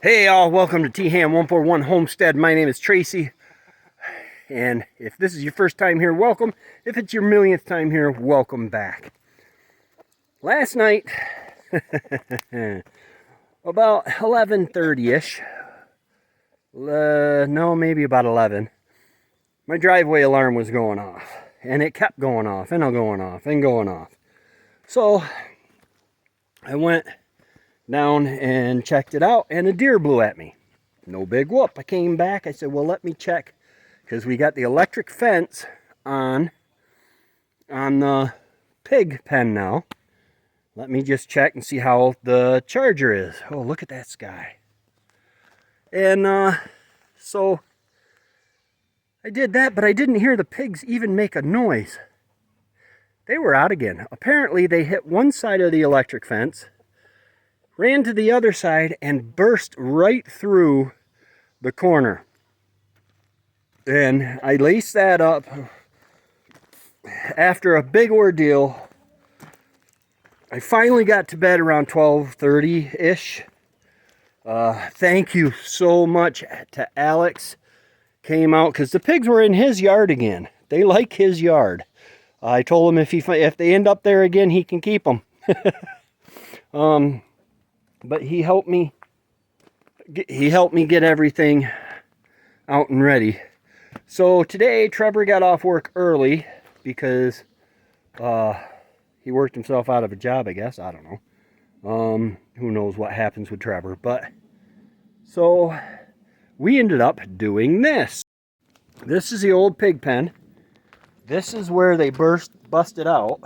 Hey all, welcome to T-Ham141 Homestead. My name is Tracy, and if this is your first time here, welcome. If it's your millionth time here, welcome back. Last night, about 11:30ish, no, maybe about 11, my driveway alarm was going off, and it kept going off, and going off, and going off. So, I went down and checked it out, and a deer blew at me. No big whoop. I came back. I said, well, let me check, because we got the electric fence on the pig pen now. Let me just check and see how the charger is. Oh, look at that sky. And so I did that, but I didn't hear the pigs even make a noise. They were out again. Apparently they hit one side of the electric fence, ran to the other side, and burst right through the corner. And I laced that up after a big ordeal. I finally got to bed around 12:30-ish. Thank you so much to Alex. Came out because the pigs were in his yard again. They like his yard. I told him if they end up there again, he can keep them. But he helped me. He helped me get everything out and ready. So today Trevor got off work early because he worked himself out of a job, I guess. I don't know. Who knows what happens with Trevor. But so we ended up doing this. This is the old pig pen. This is where they busted out.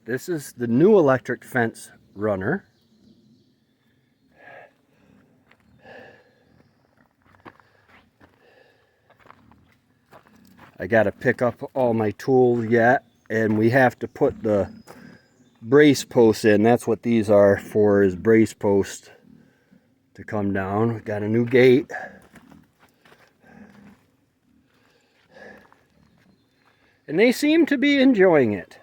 This is the new electric fence runner. I got to pick up all my tools yet, and we have to put the brace posts in. That's what these are for, is brace posts to come down. We got a new gate. And they seem to be enjoying it.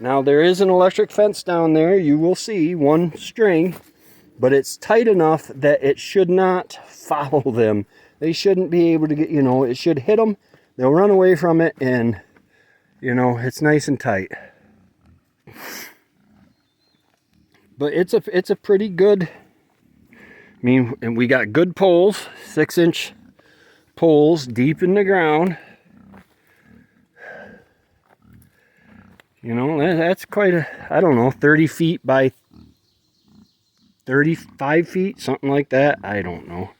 Now there is an electric fence down there. You will see one string, but it's tight enough that it should not follow them. They shouldn't be able to get, it should hit them. They'll run away from it, and, it's nice and tight. But it's a pretty good, and we got good poles, 6-inch poles deep in the ground. That's quite a, I don't know, 30 feet by 35 feet, something like that. I don't know.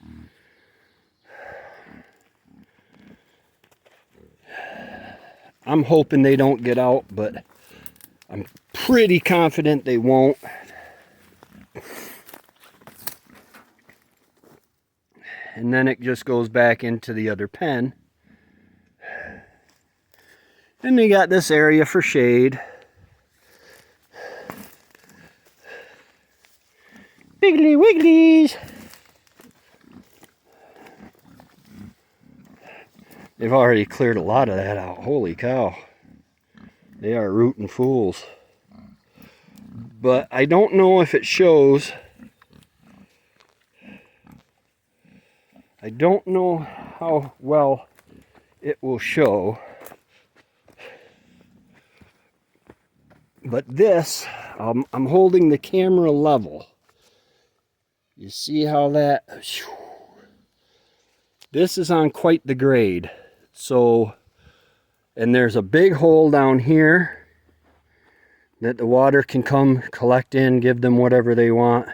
I'm hoping they don't get out, but I'm pretty confident they won't. And then it just goes back into the other pen. And they got this area for shade. Wiggly wigglies! They've already cleared a lot of that out. Holy cow. They are rooting fools. But I don't know if it shows. I don't know how well it will show. But this, I'm holding the camera level. You see how that, this is on quite the grade. So, and there's a big hole down here that the water can come collect in, give them whatever they want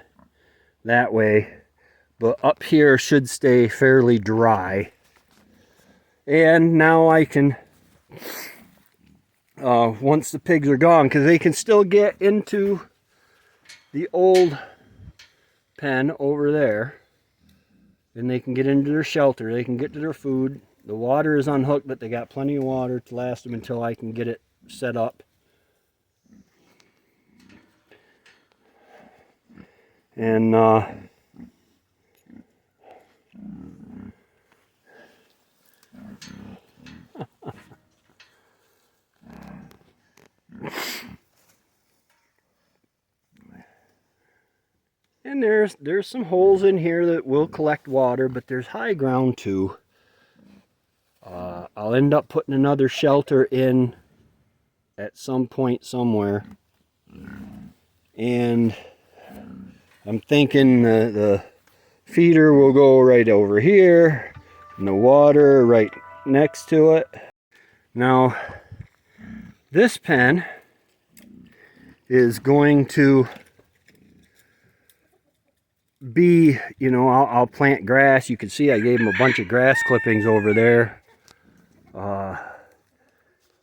that way. But up here should stay fairly dry. And now I can, once the pigs are gone, because they can still get into the old pen over there, and they can get into their shelter, they can get to their food. The water is unhooked, but they got plenty of water to last them until I can get it set up. And And there's some holes in here that will collect water, but there's high ground too. I'll end up putting another shelter in at some point somewhere. And I'm thinking the feeder will go right over here and the water right next to it. Now, this pen is going to be, you know, I'll plant grass. You can see I gave them a bunch of grass clippings over there.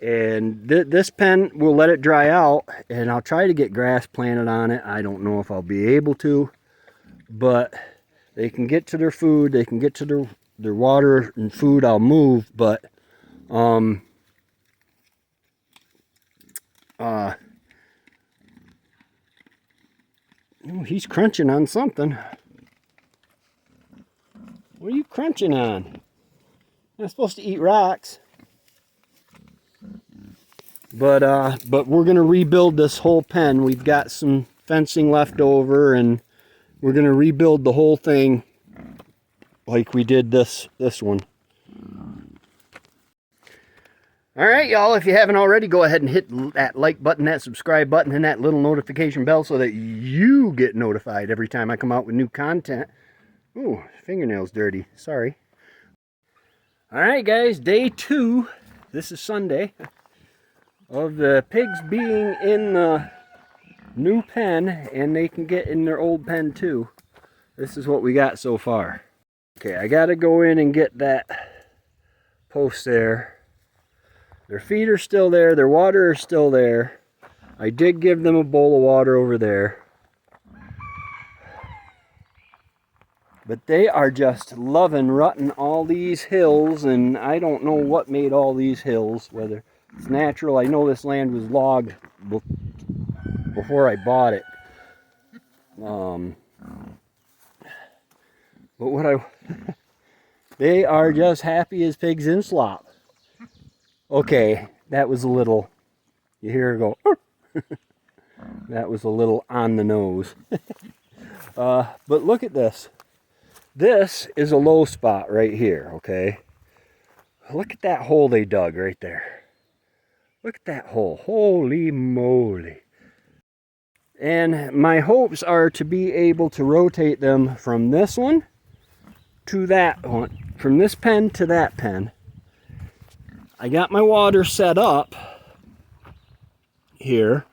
And this pen will let it dry out, and I'll try to get grass planted on it. I don't know if I'll be able to, but they can get to their food, they can get to their water and food. I'll move, but oh, he's crunching on something. What are you crunching on? I'm supposed to eat rocks. But we're gonna rebuild this whole pen. We've got some fencing left over, and we're gonna rebuild the whole thing like we did this one. All right, y'all, if you haven't already, go ahead and hit that like button, that subscribe button, and that little notification bell so that you get notified every time I come out with new content. Ooh, fingernail's dirty, sorry. All right, guys, day 2, this is Sunday, of the pigs being in the new pen, and they can get in their old pen too. This is what we got so far. Okay, I gotta go in and get that post there. Their feet are still there, their water is still there. I did give them a bowl of water over there. But they are just loving rutting all these hills, and I don't know what made all these hills, whether it's natural. I know this land was logged before I bought it. But what they are just happy as pigs in slop. Okay, that was a little, you hear her go, that was a little on the nose. But look at this. This is a low spot right here, okay? Look at that hole they dug right there. Look at that hole. Holy moly. And my hopes are to be able to rotate them from this one to that one, from this pen to that pen. I got my water set up here.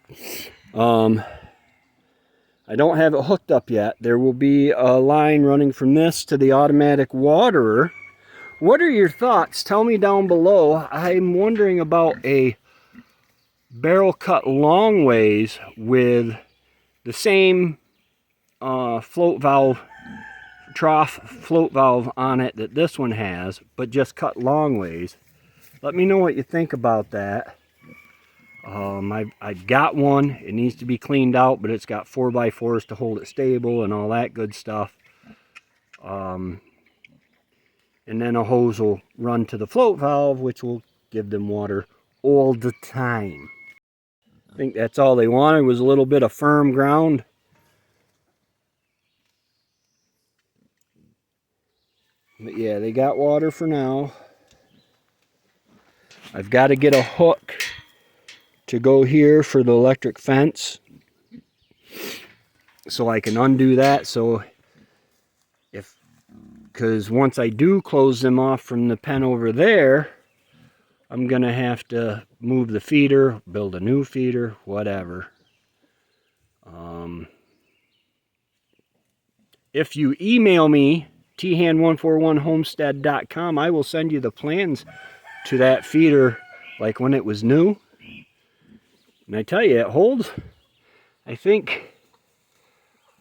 I don't have it hooked up yet. There will be a line running from this to the automatic waterer. What are your thoughts? Tell me down below. I'm wondering about a barrel cut long ways with the same float valve, trough float valve on it that this one has, but just cut long ways. Let me know what you think about that. I've got one. It needs to be cleaned out, but it's got 4x4s to hold it stable and all that good stuff. And then a hose will run to the float valve, which will give them water all the time. I think that's all they wanted, was a little bit of firm ground. But yeah, they got water for now. I've got to get a hook to go here for the electric fence so I can undo that. So because once I do close them off from the pen over there, I'm gonna have to move the feeder, build a new feeder, whatever. If you email me, thand141homestead.com, I will send you the plans to that feeder like when it was new. And I tell you, it holds, I think,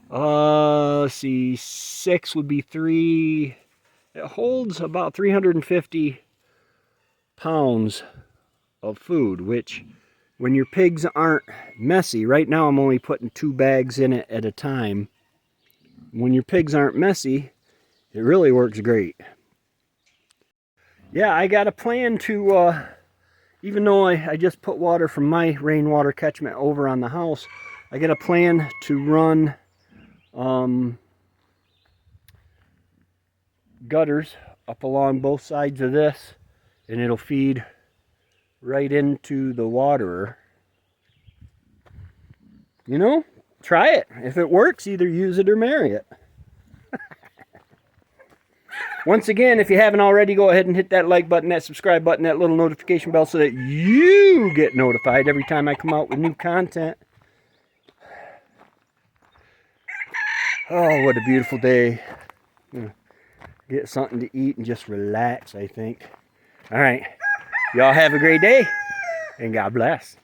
let's see, 6 would be 3. It holds about 350 pounds of food, which when your pigs aren't messy, right now I'm only putting 2 bags in it at a time. When your pigs aren't messy, it really works great. Yeah, I got a plan to, even though I just put water from my rainwater catchment over on the house, I got a plan to run gutters up along both sides of this, and it'll feed right into the waterer. You know, try it. If it works, either use it or marry it. Once again, if you haven't already, go ahead and hit that like button, that subscribe button, that little notification bell so that you get notified every time I come out with new content. Oh, what a beautiful day. Get something to eat and just relax, I think. All right. Y'all have a great day, and God bless.